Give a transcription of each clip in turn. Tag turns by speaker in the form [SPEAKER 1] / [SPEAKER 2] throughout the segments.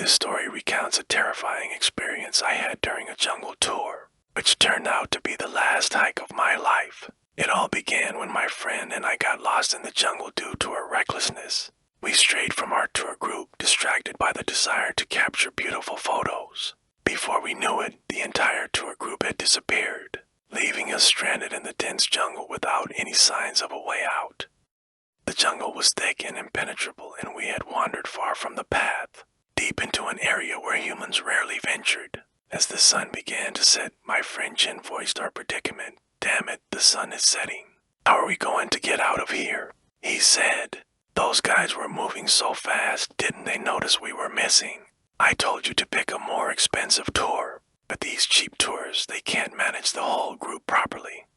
[SPEAKER 1] This story recounts a terrifying experience I had during a jungle tour, which turned out to be the last hike of my life. It all began when my friend and I got lost in the jungle due to our recklessness. We strayed from our tour group, distracted by the desire to capture beautiful photos. Before we knew it, the entire tour group had disappeared, leaving us stranded in the dense jungle without any signs of a way out. The jungle was thick and impenetrable, and we had wandered far from the path, deep into an area where humans rarely ventured. As the sun began to set, my friend Jin voiced our predicament. "Damn it, the sun is setting. How are we going to get out of here?" He said. "Those guys were moving so fast, didn't they notice we were missing? I told you to pick a more expensive tour, but these cheap tours, they can't manage the whole group properly."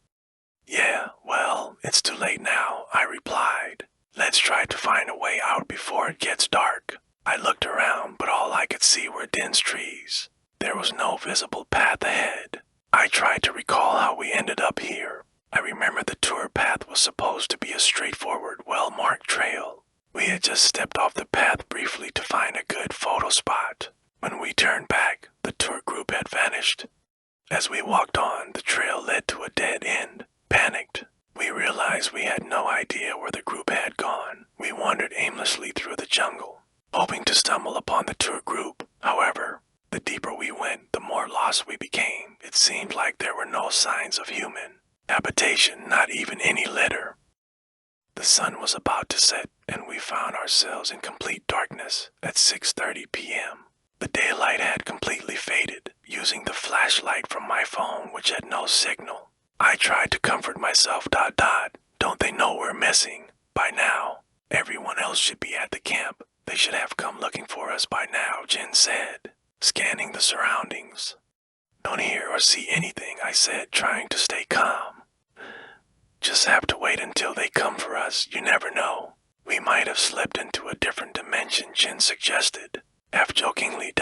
[SPEAKER 1] "Yeah, well, it's too late now," I replied. "Let's try to find a way out before it gets dark." I looked around, but all I could see were dense trees. There was no visible path ahead. I tried to recall how we ended up here. I remember the tour path was supposed to be a straightforward, well-marked trail. We had just stepped off the path briefly to find a good photo spot. When we turned back, the tour group had vanished. As we walked on, the trail led to a dead end. Panicked, we realized we had no idea where the group had gone. We wandered aimlessly through the jungle, hoping to stumble upon the tour group. However, the deeper we went, the more lost we became. It seemed like there were no signs of human habitation, not even any litter. The sun was about to set, and we found ourselves in complete darkness at 6:30 p.m. The daylight had completely faded. Using the flashlight from my phone, which had no signal, I tried to comfort myself. Don't they know we're missing? By now, everyone else should be at the camp. They should have come looking for us by now, Jin said, scanning the surroundings. "Don't hear or see anything," I said, trying to stay calm. "Just have to wait until they come for us. You never know. We might have slipped into a different dimension," Jin suggested, half-jokingly.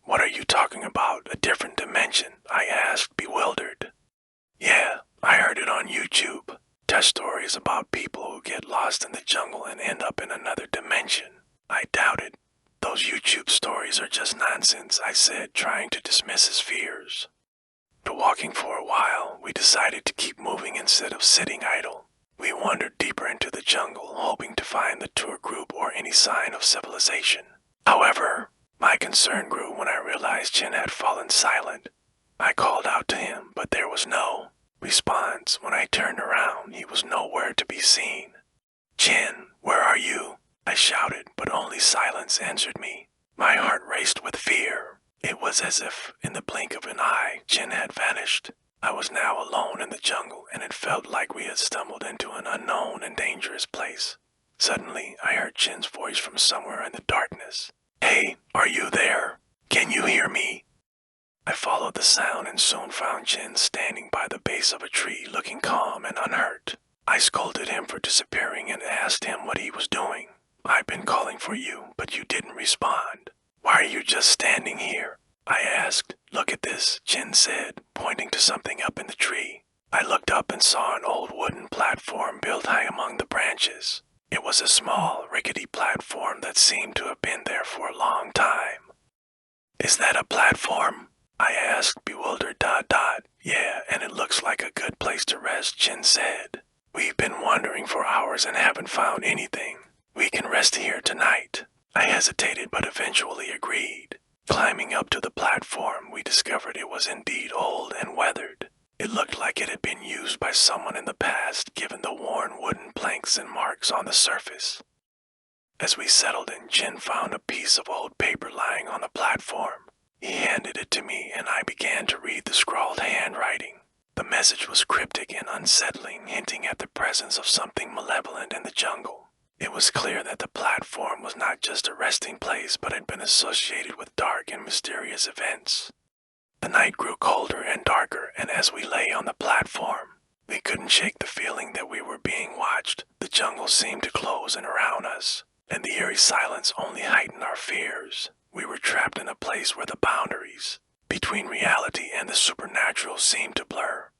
[SPEAKER 1] "What are you talking about, a different dimension?" I asked, bewildered. "Yeah, I heard it on YouTube. Test stories about people who get lost in the jungle and end up in another dimension." I doubted. "Those YouTube stories are just nonsense," I said, trying to dismiss his fears. After walking for a while, we decided to keep moving instead of sitting idle. We wandered deeper into the jungle, hoping to find the tour group or any sign of civilization. However, my concern grew when I realized Jin had fallen silent. I called out to him, but there was no response. When I turned around, he was nowhere to be seen. "Jin, where are you?" I shouted, but only silence answered me. My heart raced with fear. It was as if, in the blink of an eye, Jin had vanished. I was now alone in the jungle, and it felt like we had stumbled into an unknown and dangerous place. Suddenly, I heard Jin's voice from somewhere in the darkness. "Hey, are you there? Can you hear me?" I followed the sound and soon found Jin standing by the base of a tree, looking calm and unhurt. I scolded him for disappearing and asked him what he was doing. "I've been calling for you, but you didn't respond. Why are you just standing here?" I asked. "Look at this," Jin said, pointing to something up in the tree. I looked up and saw an old wooden platform built high among the branches. It was a small, rickety platform that seemed to have been there for a long time. "Is that a platform?" I asked, bewildered. "Yeah, and it looks like a good place to rest," Jin said. "We've been wandering for hours and haven't found anything. We can rest here tonight." I hesitated but eventually agreed. Climbing up to the platform, we discovered it was indeed old and weathered. It looked like it had been used by someone in the past, given the worn wooden planks and marks on the surface. As we settled in, Jin found a piece of old paper lying on the platform. He handed it to me, and I began to read the scrawled handwriting. The message was cryptic and unsettling, hinting at the presence of something malevolent in the jungle. It was clear that the platform was not just a resting place, but had been associated with dark and mysterious events. The night grew colder and darker, and as we lay on the platform, we couldn't shake the feeling that we were being watched. The jungle seemed to close in around us, and the eerie silence only heightened our fears. We were trapped in a place where the boundaries between reality and the supernatural seemed to blur.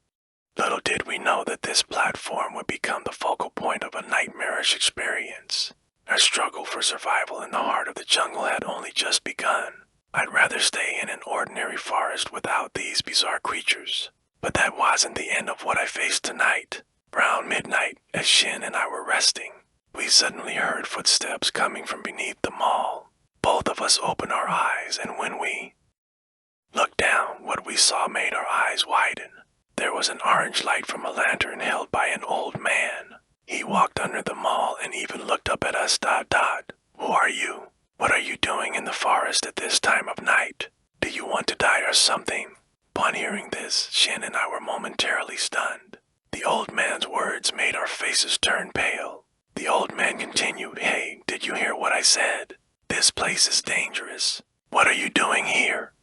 [SPEAKER 1] Little did we know that this platform would become the focal point of a nightmarish experience. Our struggle for survival in the heart of the jungle had only just begun. I'd rather stay in an ordinary forest without these bizarre creatures. But that wasn't the end of what I faced tonight. Around midnight, as Shin and I were resting, we suddenly heard footsteps coming from beneath the mall. Both of us opened our eyes, and when we looked down, what we saw made our eyes widen. There was an orange light from a lantern held by an old man. He walked under the mall and even looked up at us. Who are you? What are you doing in the forest at this time of night? Do you want to die or something? Upon hearing this, Shin and I were momentarily stunned. The old man's words made our faces turn pale. The old man continued, "Hey, did you hear what I said? This place is dangerous. What are you doing here?"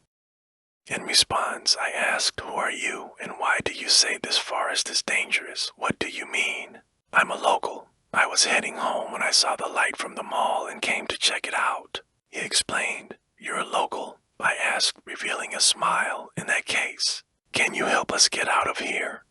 [SPEAKER 1] In response, I asked, "Who are you, and why do you say this forest is dangerous? What do you mean?" "I'm a local. I was heading home when I saw the light from the mall and came to check it out," he explained. "You're a local?" I asked, revealing a smile. "In that case, can you help us get out of here?"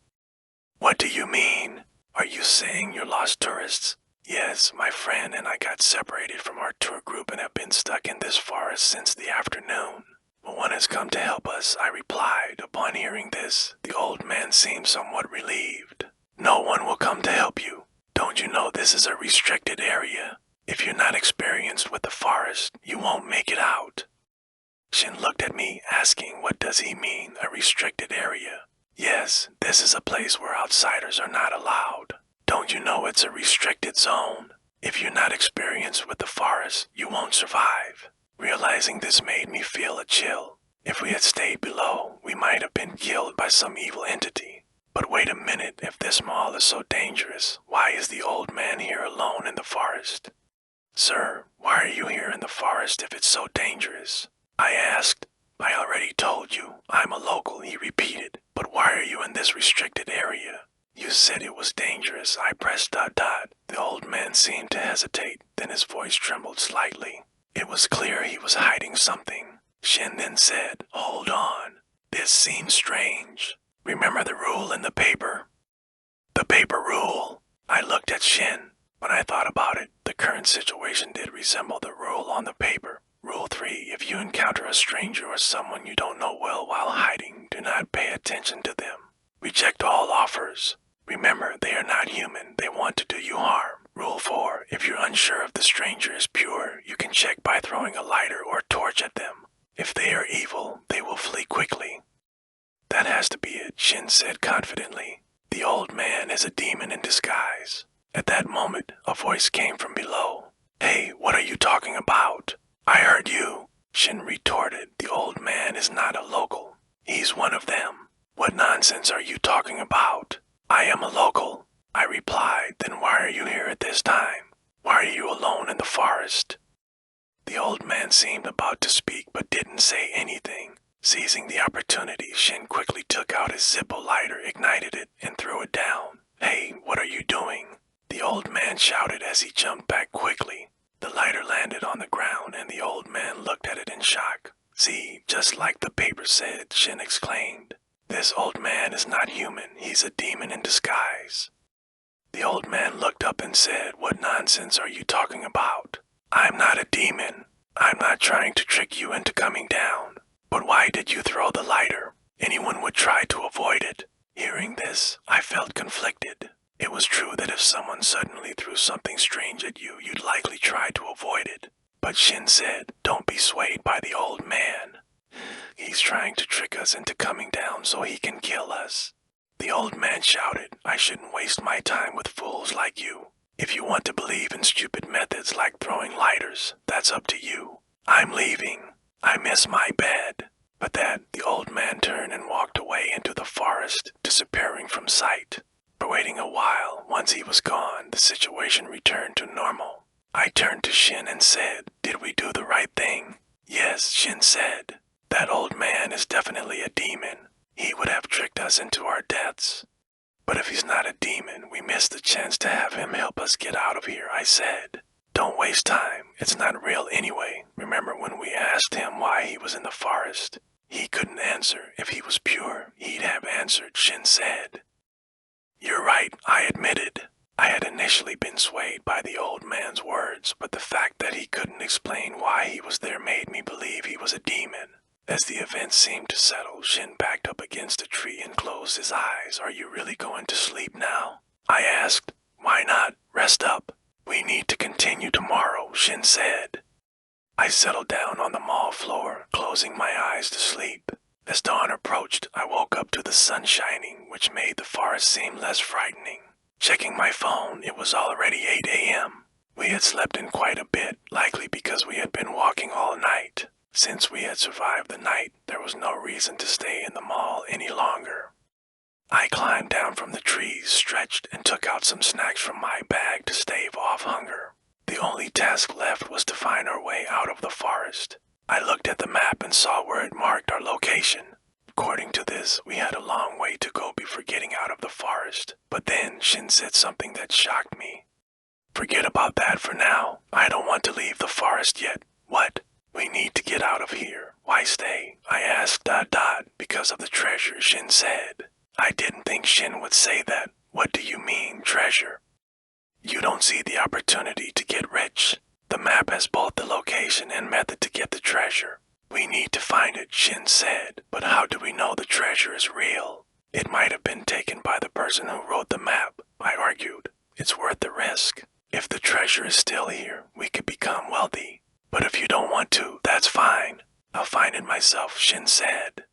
[SPEAKER 1] "What do you mean? Are you saying you're lost tourists?" "Yes, my friend and I got separated from our tour group and have been stuck in this forest since the afternoon. No one has come to help us," I replied. Upon hearing this, the old man seemed somewhat relieved. "No one will come to help you. Don't you know this is a restricted area? If you're not experienced with the forest, you won't make it out." Shin looked at me, asking, "What does he mean, a restricted area?" "Yes, this is a place where outsiders are not allowed. Don't you know it's a restricted zone? If you're not experienced with the forest, you won't survive." Realizing this made me feel a chill. If we had stayed below, we might have been killed by some evil entity. But wait a minute, if this mall is so dangerous, why is the old man here alone in the forest? "Sir, why are you here in the forest if it's so dangerous?" I asked. "I already told you, I'm a local," he repeated. "But why are you in this restricted area?" "You said it was dangerous," I pressed. The old man seemed to hesitate, then his voice trembled slightly. It was clear he was hiding something. Shin then said, "Hold on. This seems strange. Remember the rule in the paper?" "The paper rule?" I looked at Shin. When I thought about it, the current situation did resemble the rule on the paper. Rule 3, if you encounter a stranger or someone you don't know well while hiding, do not pay attention to them. Reject all offers. Remember, they are not human. They want to do you harm. Rule 4, if you're unsure if the stranger is pure, you can check by throwing a lighter or torch at them. If they are evil, they will flee quickly. "That has to be it," Shin said confidently. "The old man is a demon in disguise." At that moment, a voice came from below. "Hey, what are you talking about?" "I heard you," Shin retorted. "The old man is not a local. He's one of them." "What nonsense are you talking about?" "I am a local," I replied. "Then why are you here at this time? Why are you alone in the forest?" The old man seemed about to speak but didn't say anything. Seizing the opportunity, Shin quickly took out his Zippo lighter, ignited it, and threw it down. "Hey, what are you doing?" the old man shouted as he jumped back quickly. The lighter landed on the ground and the old man looked at it in shock. "See, just like the paper said," Shin exclaimed. "This old man is not human. He's a demon in disguise." The old man looked up and said, "What nonsense are you talking about? I'm not a demon. I'm not trying to trick you into coming down. But why did you throw the lighter? Anyone would try to avoid it." Hearing this, I felt conflicted. It was true that if someone suddenly threw something strange at you, you'd likely try to avoid it. But Shin said, "Don't be swayed by the old man. He's trying to trick us into coming down so he can kill us." The old man shouted, "I shouldn't waste my time with fools like you. If you want to believe in stupid methods like throwing lighters, that's up to you. I'm leaving. I miss my bed." With that, the old man turned and walked away into the forest, disappearing from sight. For waiting a while, once he was gone, the situation returned to normal. I turned to Shin and said, "Did we do the right thing?" "Yes," Shin said. "That old man is definitely a demon. He would have tricked us into our deaths." "But if he's not a demon, we missed the chance to have him help us get out of here," I said. "Don't waste time. It's not real anyway. Remember when we asked him why he was in the forest? He couldn't answer. If he was pure, he'd have answered," Shin said. "You're right," I admitted. I had initially been swayed by the old man's words, but the fact that he couldn't explain why he was there made me believe he was a demon. As the events seemed to settle, Shin backed up against a tree and closed his eyes. "Are you really going to sleep now?" I asked. "Why not? Rest up. We need to continue tomorrow," Shin said. I settled down on the mall floor, closing my eyes to sleep. As dawn approached, I woke up to the sun shining, which made the forest seem less frightening. Checking my phone, it was already 8 a.m. We had slept in quite a bit, likely because we had been walking all night. Since we had survived the night, there was no reason to stay in the mall any longer. I climbed down from the trees, stretched, and took out some snacks from my bag to stave off hunger. The only task left was to find our way out of the forest. I looked at the map and saw where it marked our location. According to this, we had a long way to go before getting out of the forest. But then Shin said something that shocked me. "Forget about that for now. I don't want to leave the forest yet." "What?" "We need to get out of here." "Why stay?" I asked. Because of the treasure," Shin said. I didn't think Shin would say that. "What do you mean, treasure?" "You don't see the opportunity to get rich. The map has both the location and method to get the treasure. We need to find it," Shin said. "But how do we know the treasure is real?" "It might have been taken by the person who wrote the map," I argued. "It's worth the risk. If the treasure is still here, we could become wealthy. But if you don't want to, that's fine. I'll find it myself," Shin said.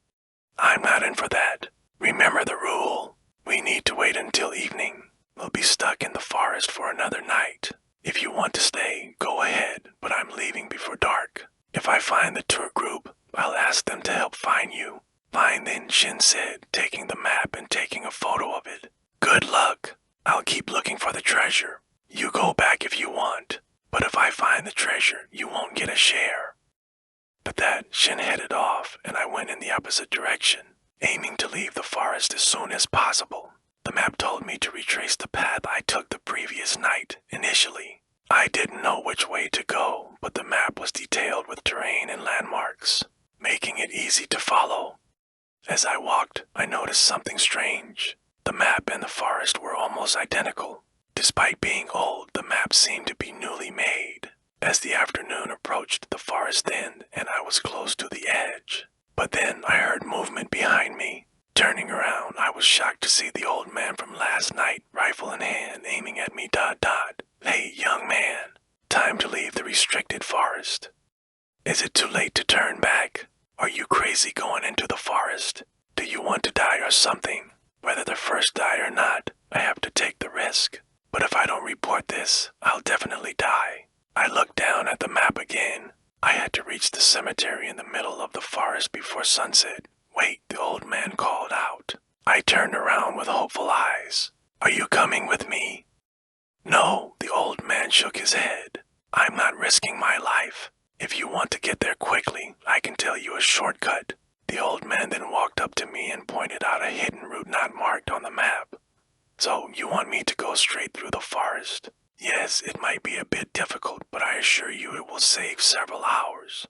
[SPEAKER 1] "I'm not in for that. Remember the rule. We need to wait until evening. We'll be stuck in the forest for another night. If you want to stay, go ahead, but I'm leaving before dark. If I find the tour group, I'll ask them to help find you." "Fine then," Shin said, taking the map and taking a photo of it. "Good luck. I'll keep looking for the treasure. You go back if you want. But if I find the treasure, you won't get a share." With that, Shin headed off, and I went in the opposite direction, aiming to leave the forest as soon as possible. The map told me to retrace the path I took the previous night. Initially, I didn't know which way to go, but the map was detailed with terrain and landmarks, making it easy to follow. As I walked, I noticed something strange. The map and the forest were almost identical. Despite being old, the map seemed to be newly made. As the afternoon approached, the forest thinned, and I was close to the edge. But then I heard movement behind me. Turning around, I was shocked to see the old man from last night, rifle in hand, aiming at me. "Hey, young man, time to leave the restricted forest. Is it too late to turn back? Are you crazy going into the forest? Do you want to die or something? Whether the first die or not, I have to take the risk. But if I don't report this, I'll definitely die." I looked down at the map again. I had to reach the cemetery in the middle of the forest before sunset. "Wait," the old man called out. I turned around with hopeful eyes. "Are you coming with me?" "No," the old man shook his head. "I'm not risking my life. If you want to get there quickly, I can tell you a shortcut." The old man then walked up to me and pointed out a hidden route not marked on the map. "So you want me to go straight through the forest?" "Yes, it might be a bit difficult, but I assure you it will save several hours."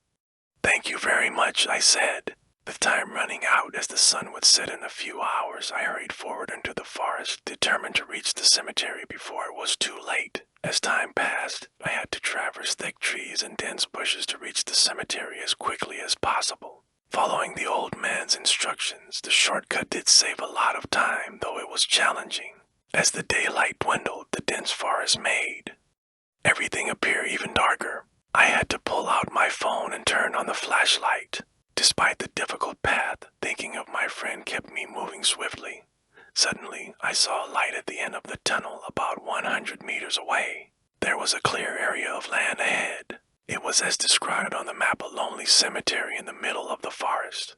[SPEAKER 1] "Thank you very much," I said. With time running out as the sun would set in a few hours, I hurried forward into the forest, determined to reach the cemetery before it was too late. As time passed, I had to traverse thick trees and dense bushes to reach the cemetery as quickly as possible. Following the old man's instructions, the shortcut did save a lot of time, though it was challenging. As the daylight dwindled, the dense forest made everything appear even darker. I had to pull out my phone and turn on the flashlight. Despite the difficult path, thinking of my friend kept me moving swiftly. Suddenly, I saw a light at the end of the tunnel about 100 meters away. There was a clear area of land ahead. It was as described on the map, a lonely cemetery in the middle of the forest.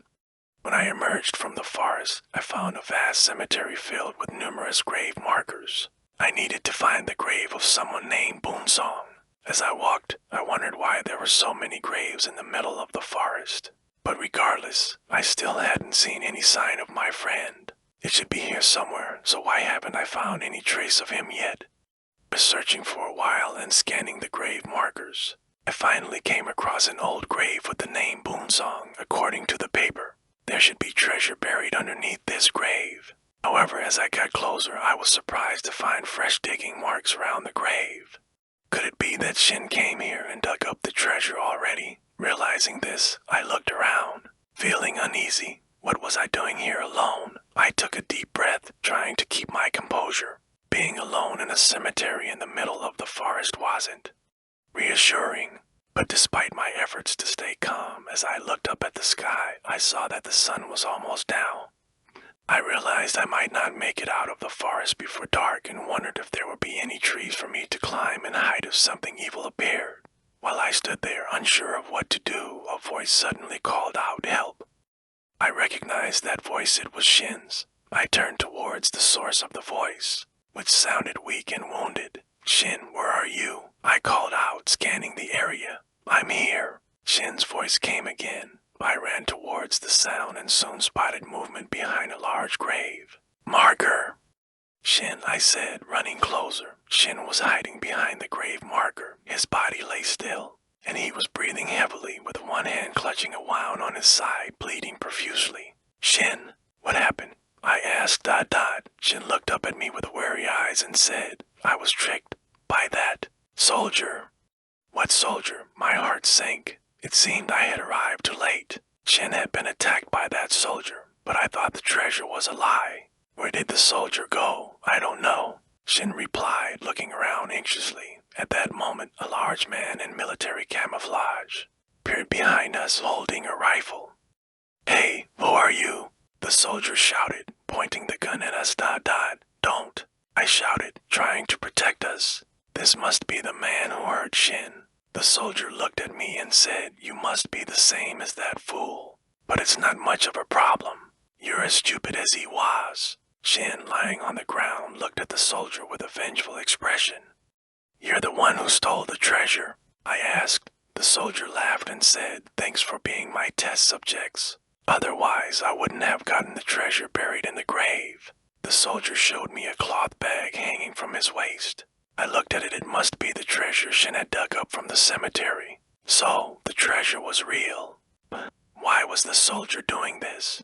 [SPEAKER 1] When I emerged from the forest, I found a vast cemetery filled with numerous grave markers. I needed to find the grave of someone named Boonsong. As I walked, I wondered why there were so many graves in the middle of the forest. But regardless, I still hadn't seen any sign of my friend. It should be here somewhere, so why haven't I found any trace of him yet? I was searching for a while and scanning the grave markers. I finally came across an old grave with the name Boonsong, according to the paper. There should be treasure buried underneath this grave. However, as I got closer, I was surprised to find fresh digging marks around the grave. Could it be that Shin came here and dug up the treasure already? Realizing this, I looked around, feeling uneasy. What was I doing here alone? I took a deep breath, trying to keep my composure. Being alone in a cemetery in the middle of the forest wasn't reassuring. But despite my efforts to stay calm, as I looked up at the sky, I saw that the sun was almost down. I realized I might not make it out of the forest before dark and wondered if there would be any trees for me to climb and hide if something evil appeared. While I stood there unsure of what to do, a voice suddenly called out, "Help!" I recognized that voice. It was Shin's. I turned towards the source of the voice, which sounded weak and wounded. "Shin, where are you?" I called out, scanning the area. "I'm here." Shin's voice came again. I ran towards the sound and soon spotted movement behind a large grave. "Marker!" "Shin," I said, running closer. Shin was hiding behind the grave marker. His body lay still, and he was breathing heavily with one hand clutching a wound on his side, bleeding profusely. "Shin, what happened?" I asked. Shin looked up at me with wary eyes and said, "I was tricked by that soldier." "What soldier?" My heart sank. It seemed I had arrived too late. Shin had been attacked by that soldier, but I thought the treasure was a lie. "Where did the soldier go?" "I don't know," Shin replied, looking around anxiously. At that moment, a large man in military camouflage appeared behind us, holding a rifle. "Hey, who are you?" the soldier shouted, pointing the gun at us. "Don't," I shouted, trying to protect us. This must be the man who hurt Shin. The soldier looked at me and said, "You must be the same as that fool. But it's not much of a problem. You're as stupid as he was." Shin, lying on the ground, looked at the soldier with a vengeful expression. "You're the one who stole the treasure?" I asked. The soldier laughed and said, "Thanks for being my test subjects. Otherwise, I wouldn't have gotten the treasure buried in the grave." The soldier showed me a cloth bag hanging from his waist. I looked at it. It must be the treasure Shin had dug up from the cemetery. So, the treasure was real. Why was the soldier doing this?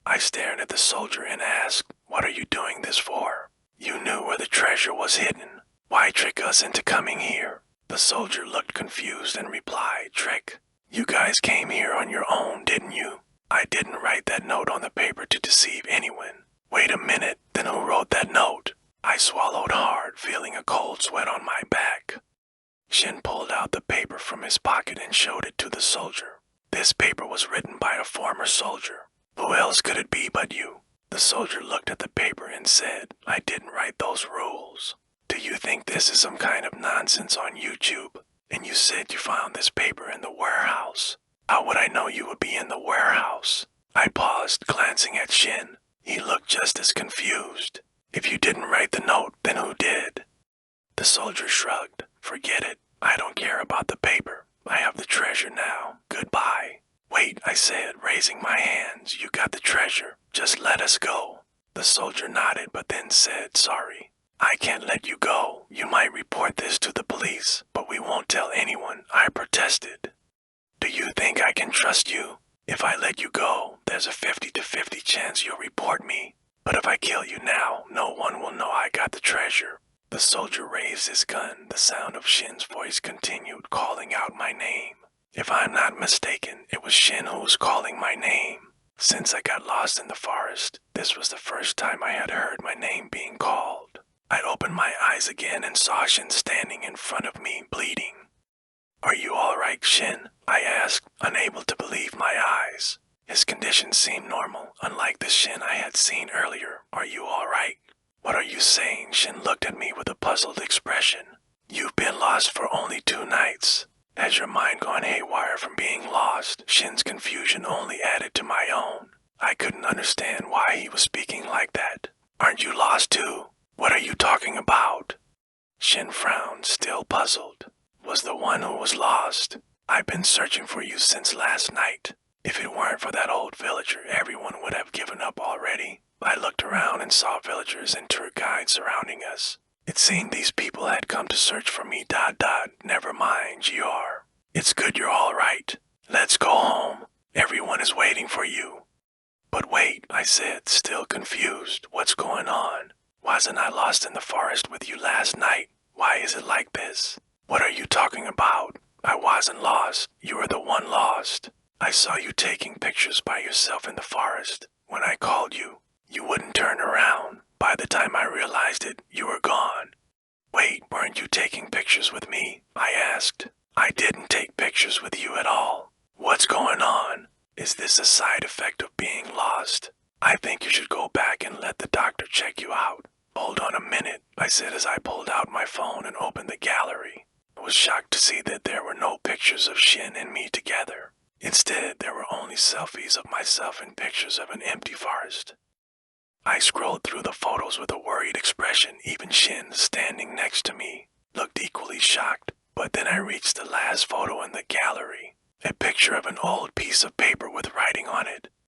[SPEAKER 1] I stared at the soldier and asked, "What are you doing this for? You knew where the treasure was hidden. Why trick us into coming here?" The soldier looked confused and replied, "Trick? You guys came here on your own, didn't you? I didn't write that note on the paper to deceive anyone." "Wait a minute, then who wrote that note?" I swallowed hard, feeling a cold sweat on my back. Shin pulled out the paper from his pocket and showed it to the soldier. "This paper was written by a former soldier. Who else could it be but you?" The soldier looked at the paper and said, "I didn't write those rules. Do you think this is some kind of nonsense on YouTube? And you said you found this paper in the warehouse. How would I know you would be in the warehouse?" I paused, glancing at Shin. He looked just as confused. "If you didn't write the note, then who did?" The soldier shrugged. "Forget it. I don't care about the paper. I have the treasure now. Goodbye." "Wait," I said, raising my hands. "You got the treasure. Just let us go." The soldier nodded, but then said, "Sorry. I can't let you go. You might report this to the police, but we won't tell anyone," I protested. "Do you think I can trust you? If I let you go, there's a 50-50 chance you'll report me. But if I kill you now, no one will know I got the treasure." The soldier raised his gun. The sound of Shin's voice continued, calling out my name. If I'm not mistaken, it was Shin who was calling my name. Since I got lost in the forest, this was the first time I had heard my name being called. I opened my eyes again and saw Shin standing in front of me, bleeding. "Are you all right, Shin?" I asked, unable to believe my eyes. His condition seemed normal, unlike the Shin I had seen earlier. "Are you all right?" "What are you saying?" Shin looked at me with a puzzled expression. "You've been lost for only 2 nights. Has your mind gone haywire from being lost?" Shin's confusion only added to my own. I couldn't understand why he was speaking like that. "Aren't you lost too? What are you talking about?" Shin frowned, still puzzled. "Was the one who was lost. I've been searching for you since last night. If it weren't for that old villager, everyone would have given up already." I looked around and saw villagers and tour guides surrounding us. It seemed these people had come to search for me. "Never mind, GR. It's good you're all right. Let's go home. Everyone is waiting for you." "But wait," I said, still confused. What's going on? Wasn't I lost in the forest with you last night? Why is it like this? What are you talking about? I wasn't lost. You were the one lost. I saw you taking pictures by yourself in the forest. When I called you, you wouldn't turn around. By the time I realized it, you were gone. Wait, weren't you taking pictures with me? I asked. I didn't take pictures with you at all. What's going on? Is this a side effect of being lost? I think you should go back and let the doctor check you out. Hold on a minute, I said as I pulled out my phone and opened the gallery. I was shocked to see that there were no pictures of Shin and me together. Instead, there were only selfies of myself and pictures of an empty forest. I scrolled through the photos with a worried expression. Even Shin, standing next to me, looked equally shocked. But then I reached the last photo in the gallery, a picture of an old piece of paper with writing on it.